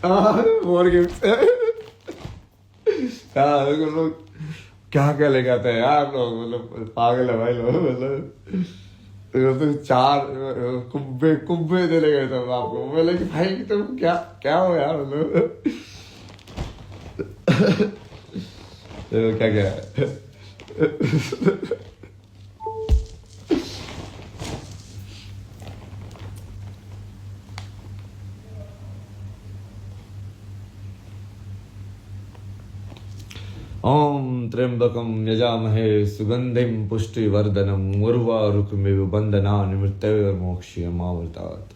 मोर gift. हाँ लोग क्या क्या लेके आते हैं यार लोग, मतलब पागल है भाई लोग, मतलब तो चार कुब्बे कुब्बे दे ले गए थे आपको, बोले कि भाई तुम क्या क्या हो यार, मतलब क्या क्या है। ओम त्र्यंबकम यजामहे सुगंधिम पुष्टिवर्धनम उर्वारुकमिव बंधनानि मृत्युर्मोक्षयमामृतात्।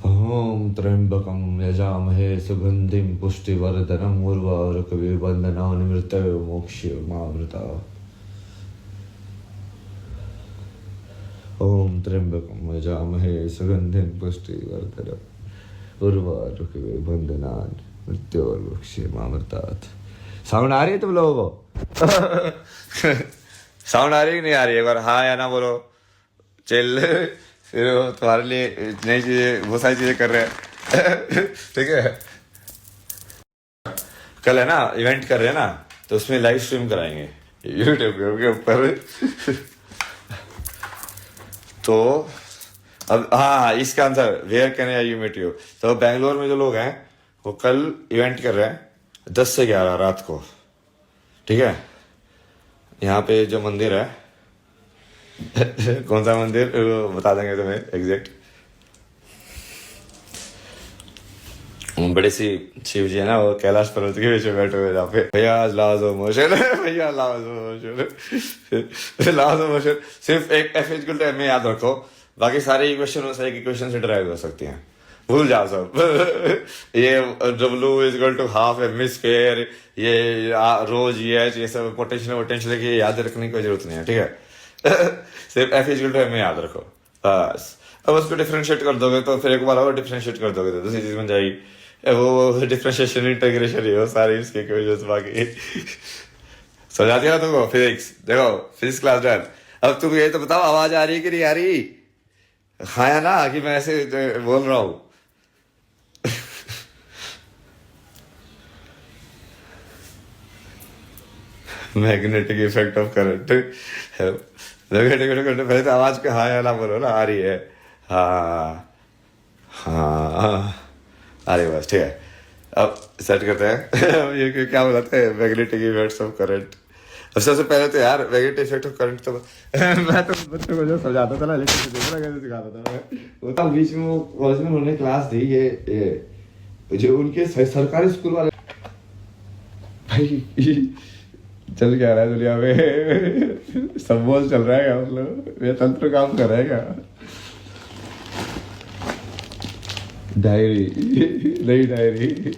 ओम त्र्यंबकम यजामहे सुगंधिम पुष्टिवर्धनम उर्वारुकमिव बंधनानि मृत्युर्मोक्षयमामृतात्। ओम त्र्यंबकम यजामहे सुगंधिम पुष्टिवर्धनम उर्वारुकमिव बंधनानि मृत्युर्मोक्षयमामृतात्। साउंड आ रही है तुम लोगों को? साउंड आ रही है कि नहीं आ रही है? एक बार हाँ या ना बोलो, चिल। फिर वो तुम्हारे लिए नई चीजें, बहुत सारी चीजें कर रहे हैं। ठीक है, कल है ना इवेंट कर रहे हैं ना, तो उसमें लाइव स्ट्रीम कराएंगे यूट्यूब के ऊपर। तो अब हाँ, इसका answer where can I you meet you. तो बेंगलोर में जो लोग हैं वो कल इवेंट कर रहे हैं 10 से 11 रात को, ठीक है। यहाँ पे जो मंदिर है कौन सा मंदिर वो बता देंगे तुम्हें एग्जैक्ट। बड़ी सी शिव जी है ना, वो कैलाश पर्वत के बीच में बैठे हुए, जहाँ पे भैया लाजो मोशन, भैया लाजो मोशन, लाजो मोशन। सिर्फ एक एफ इक्वल टू एम याद रखो, बाकी सारे इक्वेशन से एक इक्वेशन से डिराइव हो सकती हैं, भूल जाओ सब। ये W is equal to half m square, ये रोज ये सब पोटेंशियल पोटेंशियल की याद रखने की कोई जरूरत नहीं है, ठीक है। सिर्फ F is equal to m याद रखो बस। अब उसको डिफरेंशिएट कर दोगे तो फिर एक बार और डिफरेंशिएट कर दोगे तो दूसरी चीज बन जाएगी। वो डिफरेंशिएशन इंटीग्रेशन ही हो सारी इसके इक्वेशंस बाकी। समझा दिया तुमको फिजिक्स? देखो फिजिक्स क्लास डन। अब तुम ये तो बताओ आवाज आ रही है कि नहीं आ रही? हाँ या ना, कि मैं ऐसे बोल रहा हूँ? Magnetic effect of current. पहले तो आवाज पे हाँ या ना बोलो ना, आ रही है? हाँ हाँ आ रही, बस ठीक है। अब सेट करते हैं। ये क्या बोलते हैं, मैग्नेटिक इफेक्ट्स ऑफ करंट। अब सबसे पहले तो यार मैग्नेटिक इफेक्ट ऑफ करंट तो मैं तो बच्चों को जो समझाता था ना, लेकिन देखना कैसे सिखाता था मैं, वो तो बीच में वो कॉलेज में उन्होंने क्लास दी, ये जो उनके सरकारी स्कूल वाले भाई चल क्या रहा है दुनिया में। सब बोल चल रहा है क्या, मतलब ये तंत्र काम कर रहा है क्या? डायरी नई diary.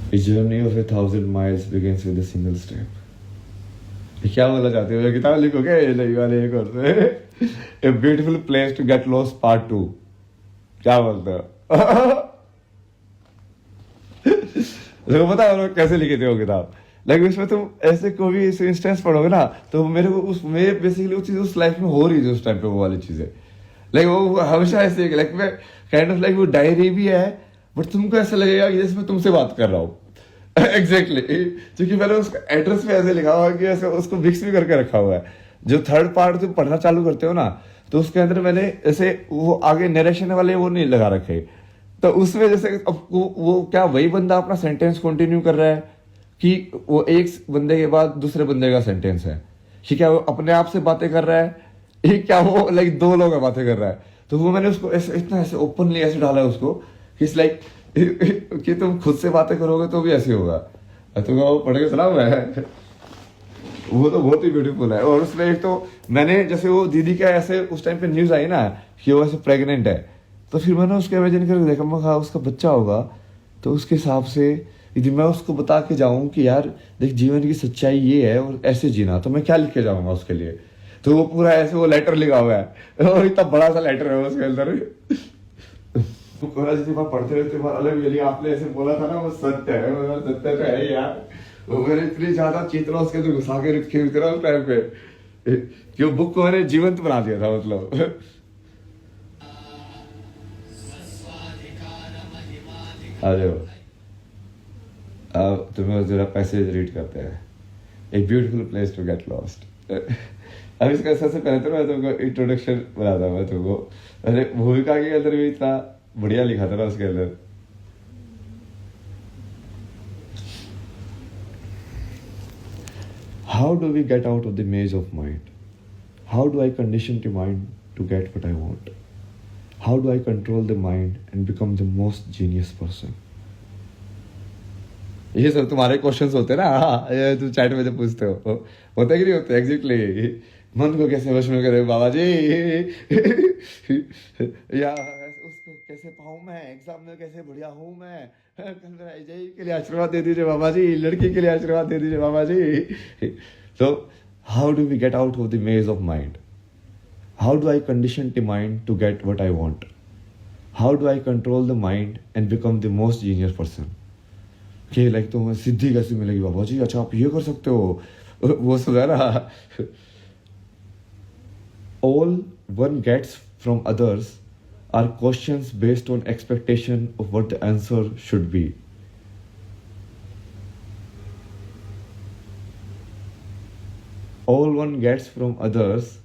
A journey of 1,000 miles begins with a single step. क्या बोलना चाहते हो? किताब लिखोगे ये नहीं वाले एक और से। A beautiful place to get lost part 2। क्या बोलते हो? देखो पता है कैसे लिखे थे वो किताब, लेकिन उसमें तुम ऐसे कोई भी ऐसे इंस्टेंस पढ़ोगे ना, तो मेरे को उस में बेसिकली वो चीज उस लाइफ में हो रही थी उस टाइम पे, वो वाली चीजें लाइक वो हमेशा ऐसे लाइक मैं काइंड ऑफ लाइक वो डायरी भी है, बट तुमको ऐसा लगेगा कि जैसे मैं तुमसे बात कर रहा हूँ। एग्जैक्टली क्योंकि मैंने उसका एड्रेस पे ऐसे लिखा हुआ है कि ऐसे उसको मिक्स भी करके रखा हुआ है। जो थर्ड पार्ट तुम पढ़ना चालू करते हो ना, तो उसके अंदर मैंने ऐसे वो आगे नरेशन वाले वो नहीं लगा रखे, तो उसमें जैसे अब वो क्या वही बंदा अपना सेंटेंस कंटिन्यू कर रहा है कि वो एक बंदे के बाद दूसरे बंदे का सेंटेंस है, कि क्या वो अपने आप से बातें कर रहा है, ये क्या वो लाइक दो लोग बातें कर रहा है। तो वो मैंने उसको ऐसे इतना ऐसे ओपनली ऐसे डाला है उसको कि लाइक कि तुम खुद से बातें करोगे तो भी ऐसे होगा। तो वो पढ़ के सुना हुआ है, वो तो बहुत ही ब्यूटीफुल है। और उसमें एक तो मैंने जैसे वो दीदी का ऐसे उस टाइम पे न्यूज आई ना कि वो ऐसे प्रेग्नेंट है, तो फिर मैंने उसको इमेजिन करके देखा, मैं उसका बच्चा होगा तो उसके हिसाब से यदि मैं उसको बता के जाऊं कि यार देख जीवन की सच्चाई ये है और ऐसे जीना, तो मैं क्या लिख के जाऊंगा उसके लिए? तो वो पूरा ऐसे वो लेटर लिखा हुआ है और इतना बड़ा सा लेटर है उसके अंदर। तो पूरा जितनी बार पढ़ते रहते बार अलग मिली, आपने ऐसे बोला था ना वो सत्य है, वो सत्य तो है यार। वो मैंने इतनी ज्यादा चेतना उसके अंदर घुसा के रखी थी ना उस टाइम पे कि वो बुक को मैंने जीवंत बना दिया था मतलब। आ जाओ, अब तुम्हें जरा पैसेज रीड करते हैं। A beautiful place to get lost. अब इसका सबसे पहले तो मैं तुमको इंट्रोडक्शन बनाता मैं तुमको। अरे भूमिका के अंदर भी इतना बढ़िया लिखा था ना उसके अंदर। How do we get out of the maze of mind? How do I condition the mind to get what I want? How do I control the mind and become the most genius person? ये सब तुम्हारे questions होते हैं ना। हाँ, ये तुम chat में जब पूछते हो होते कि नहीं होते? एग्जैक्टली। मन को कैसे वश में करे बाबा जी या उसको कैसे पाऊं मैं, एग्जाम में कैसे बढ़िया हूं मैं, कल मेरा एजेई के लिए आशीर्वाद दे दीजिए बाबा जी, लड़की के लिए आशीर्वाद दे दीजिए बाबा जी। तो how do we get out of the maze of mind? How do I condition the mind to get what I want? How do I control the mind and become the most genius person? कि like तो सिद्धि कैसे मिलेगी बाबा जी? अच्छा आप ये कर सकते हो, वो सब है ना। All one gets from others are questions based on expectation of what the answer should be. All one gets from others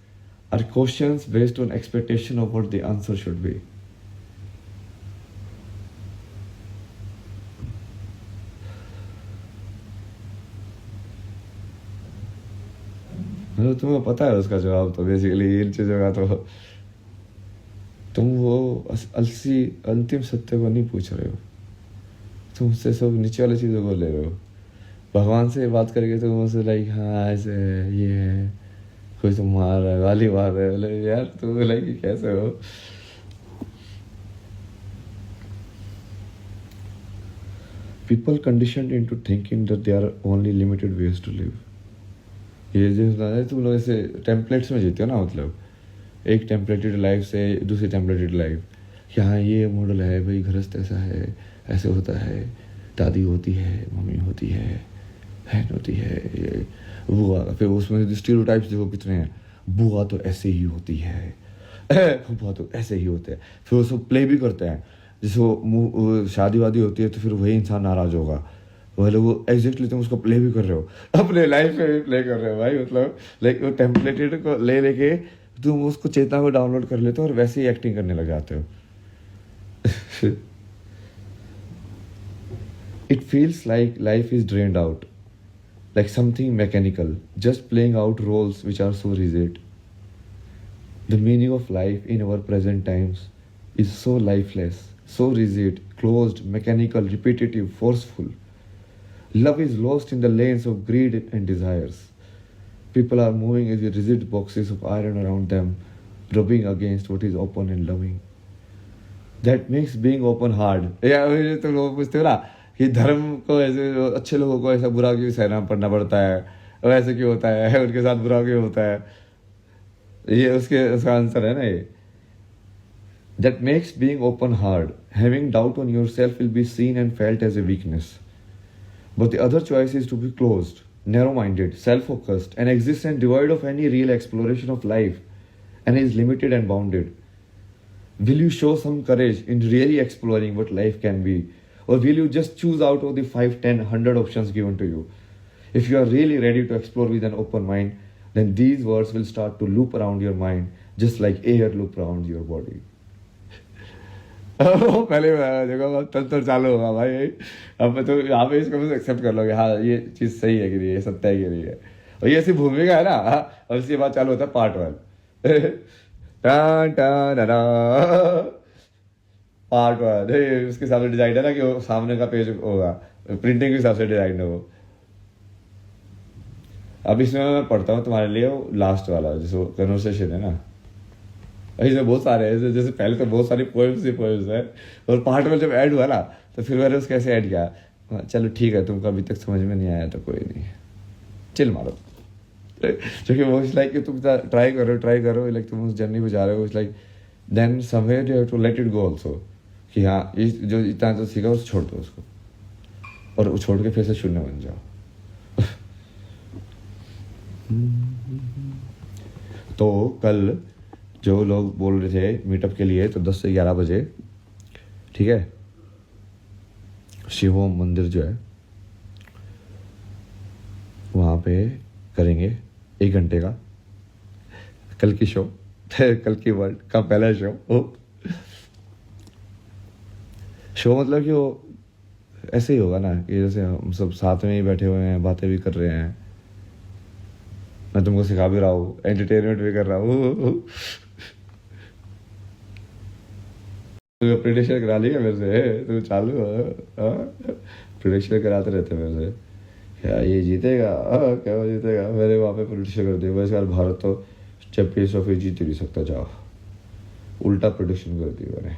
are questions based on expectation of what the answer should be. मतलब तुम्हें पता है उसका जवाब, तो basically इन चीजों का तो तुम वो अंतिम सत्य को नहीं पूछ रहे हो, तुम उससे सब नीचे वाली चीजों को ले रहे हो। भगवान से बात करके तुम उससे लाइक हाँ ऐसे है, ये है, कोई तो मार रहा है, गाली मार रहा है, बोले यार तुम लाइक कैसे हो? People conditioned into thinking that there are only limited ways to live. ये जो है तुम लोग ऐसे टेम्पलेट्स में जीते हो ना, मतलब एक टेम्पलेटेड लाइफ से दूसरी टेम्पलेटेड लाइफ। यहाँ ये मॉडल है भाई, गृहस्थ ऐसा है, ऐसे होता है, दादी होती है, मम्मी होती है, बहन होती है, ये बुआ। फिर उसमें स्टीरियोटाइप्स देखो कितने हैं, बुआ तो ऐसे ही होती है, बुआ तो ऐसे ही होते हैं। फिर वो सब प्ले भी करते हैं, जैसे वो शादी वादी होती है तो फिर वही इंसान नाराज होगा, वो एग्जैक्टली तुम उसको प्ले भी कर रहे हो, अपने लाइफ में भी प्ले कर रहे हो भाई। मतलब लाइक वो टेम्पलेटेड को ले लेके तुम उसको चेतना को डाउनलोड कर लेते हो और वैसे ही एक्टिंग करने लग जाते हो। It feels like life is drained out, like something mechanical, just playing out roles which are so rigid. The meaning of life in our present times is so lifeless, so rigid, closed, mechanical, repetitive, forceful. Love is lost in the lanes of greed and desires. People are moving in rigid boxes of iron around them, rubbing against what is open and loving. That makes being open hard. या तो लोग पूछते हो ना कि धर्म को ऐसे अच्छे लोगों को ऐसा बुरा क्यों सहना पड़ना पड़ता है, और ऐसे क्यों होता है, उनके साथ बुरा क्यों होता है? ये उसका आंसर है ना ये। That makes being open hard. Having doubt on yourself will be seen and felt as a weakness. But the other choice is to be closed, narrow-minded, self-focused, and existence devoid of any real exploration of life, and is limited and bounded. Will you show some courage in really exploring what life can be? Or will you just choose out of the 5, 10, 100 options given to you? If you are really ready to explore with an open mind, then these words will start to loop around your mind, just like air loop around your body. पहले देखो तंत्र चालू होगा भाई। अब तो यहाँ पे इसको एक्सेप्ट कर लोगे, हाँ ये चीज सही है कि नहीं, ये सत्य है कि नहीं है। और ये ऐसी भूमिका है ना, अब इसके बाद चालू होता है पार्ट 1। पार्ट 1 उसके हिसाब से डिजाइन है ना, कि वो सामने का पेज होगा, प्रिंटिंग के हिसाब से डिजाइन है वो। अब इसमें मैं पढ़ता हूँ तुम्हारे लिए वो लास्ट वाला जिसको कन्वर्सेशन है ना, ऐसे बहुत सारे हैं। जैसे पहले तो बहुत सारी पोएम्स ही पोएम्स है, और पार्ट 1 जब ऐड हुआ ना तो फिर मैंने उसको ऐसे ऐड किया, हाँ, चलो ठीक है, तुमको अभी तक समझ में नहीं आया तो कोई नहीं, चिल मारो। क्योंकि वो इज लाइक कि तुम ट्राई करो, लाइक तुम उस जर्नी पे जा रहे हो, is like then somewhere you have to let it go also, कि हाँ इस जो इतना तो सीखा उसको छोड़ दो उसको, और वो छोड़ के फिर से शून्य बन जाओ। तो कल जो लोग बोल रहे थे मीटअप के लिए, तो 10 से 11 बजे, ठीक है, शिवोम मंदिर जो है वहाँ पे करेंगे 1 घंटे का कल की शो, कल की वर्ल्ड का पहला शो मतलब कि वो ऐसे ही होगा ना कि जैसे हम सब साथ में ही बैठे हुए हैं, बातें भी कर रहे हैं, मैं तुमको सिखा भी रहा हूँ, एंटरटेनमेंट भी कर रहा हूँ। तू प्रिडिक्शन करा लिया मेरे से, तू चालू प्रिडिक्शन कराते रहते मेरे से, क्या ये जीतेगा, क्या वो जीतेगा, मेरे वहाँ पे प्रिडिक्शन कर दिया, वैसे यार भारत तो चैंपियंस ट्रॉफी जीत ही नहीं सकता, जाओ उल्टा प्रिडिक्शन कर दी मैंने।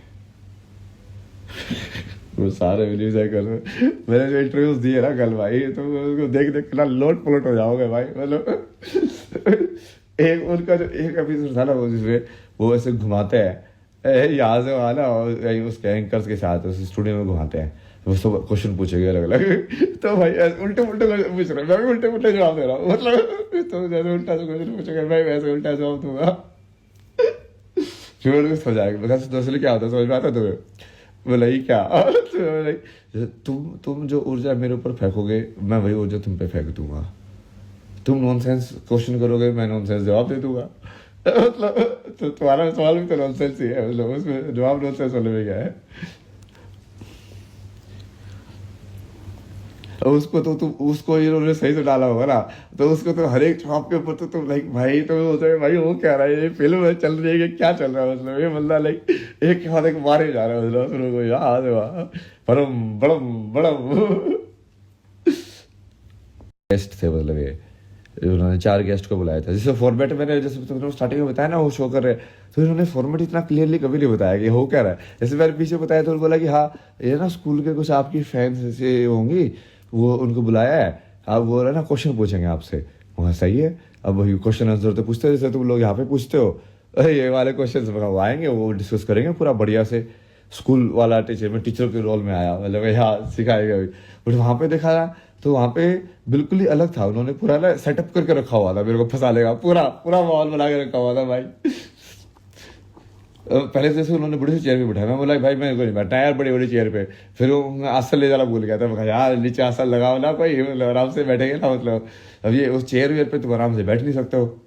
वो सारे न्यूज़ एंकर मैंने जो इंटरव्यूज दिए ना कल भाई, तो उसको देख देख के ना लोट पलट हो जाओगे भाई, मतलब एक उनका जो एक एपिसोड था ना वो जिसमें वो ऐसे घुमाते हैं यहाँ से वहाँ ना, उसके एंकर्स के साथ उस स्टूडियो में घुमाते हैं, वो सब क्वेश्चन पूछेंगे अलग अलग, तो भाई उल्टे उल्टे पूछ रहे, मैं भी उल्टे उल्टे जवाब दे रहा हूँ, मतलब तो जैसे उल्टा से क्वेश्चन पूछेगा भाई वैसे उल्टा जवाब दूंगा। फिर उनको समझ आएगा, बता दरअसल क्या होता है, समझ में आता तुम्हें, बोला ही क्या, तुम जो ऊर्जा मेरे ऊपर फेंकोगे मैं वही ऊर्जा तुम पे फेंक दूंगा, तुम नॉनसेंस क्वेश्चन करोगे मैं नॉनसेंस जवाब दे दूंगा, मतलब तो तुम्हारा सवाल भी तो नॉनसेंस ही है, मतलब उसमें जवाब नॉनसेंस वाले में क्या है। उसको तो तुम उसको इन्होंने सही से डाला होगा ना, तो उसको तो हर एक जवाब के ऊपर तो तुम लाइक भाई तो होता भाई वो कह रहा है, ये फिल्म है चल रही है क्या चल रहा है, मतलब ये बंदा लाइक एक के बाद एक मारे जा रहा है, मतलब सुनो को याद है बड़म बड़म बड़म। गेस्ट थे, मतलब ये उन्होंने 4 गेस्ट को बुलाया था, जिससे फॉर्मेट मैंने जैसे तुमने स्टार्टिंग में बताया ना वो शो कर रहे, तो इन्होंने फॉर्मेट इतना क्लियरली कभी नहीं बताया कि हो क्या रहा है, जैसे मैंने पीछे बताया तो बोला कि हाँ ये ना स्कूल के कुछ आपकी फैंस से होंगी, वो उनको बुलाया है, अब वो ना क्वेश्चन पूछेंगे आपसे, वहाँ सही है, अब वही क्वेश्चन आंसर तो पूछते हो जैसे तुम लोग यहाँ पे पूछते हो, अरे ये वाले क्वेश्चन वो आएंगे, वो डिस्कस करेंगे पूरा बढ़िया से, स्कूल वाला टीचर में टीचर के रोल में आया, मतलब यहाँ सिखाएगा भी, बट वहाँ पे देखा ना तो वहाँ पे बिल्कुल ही अलग था, उन्होंने पूरा ना सेटअप करके रखा हुआ था मेरे को फंसा लेगा, पूरा पूरा माहौल बना के रखा हुआ था भाई। पहले जैसे उन्होंने बड़ी सी चेयर पे बिठाया, मैं बोला भाई मैं नहीं बैठना यार बड़ी बड़ी चेयर पे, फिर वो आसन ले जाना भूल गया था, मैं कहा यार नीचे आसन लगाओ ना कोई, मतलब आराम से बैठेंगे ना, मतलब अब ये उस चेयर वेयर पे तुम आराम से बैठ नहीं सकते हो।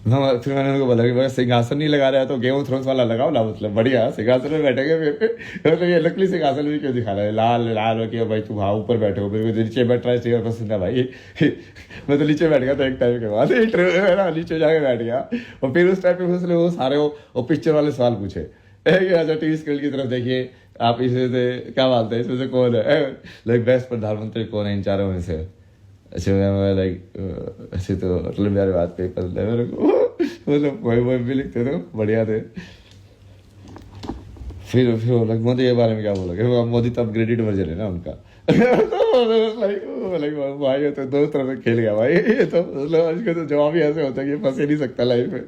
फिर मैंने उनको बोला कि भाई सिंहासन नहीं लगा रहा है तो गेम ऑफ थ्रोन्स वाला लगाओ ना, मतलब बढ़िया सिंहासन में बैठेंगे, फिर मतलब ये नकली सिंहासन भी क्यों दिखा रहा है, लाल लाल कि भाई तुम हाँ ऊपर बैठे हो, मेरे को नीचे बैठ रहा है चेयर पसंद है भाई। मैं तो नीचे बैठ गया था एक टाइम के बाद, इंटरव्यू में ना नीचे जाके बैठ गया, और फिर उस टाइम पे उसने वो सारे वो पिक्चर वाले सवाल पूछे, अच्छा टीवी स्क्रीन की तरफ देखिए आप इसमें से क्या मानते हैं, इसमें से कौन है लाइक बेस्ट प्रधानमंत्री कौन है इन चारों में से, अच्छा मैं लाइक ऐसे तो अटल बिहारी वाजपेयी पसंद है मेरे को, मतलब कोई भी लिखते थे बढ़िया थे। फिर लाइक मोदी के बारे में क्या बोलोगे, मोदी तो अपग्रेडेड वर्जन है ना उनका। तो लाइक भाई तो दो तरह से खेल गया भाई, ये तो मतलब इसका तो जवाब ही ऐसे होता है कि फंस ही नहीं सकता लाइफ में।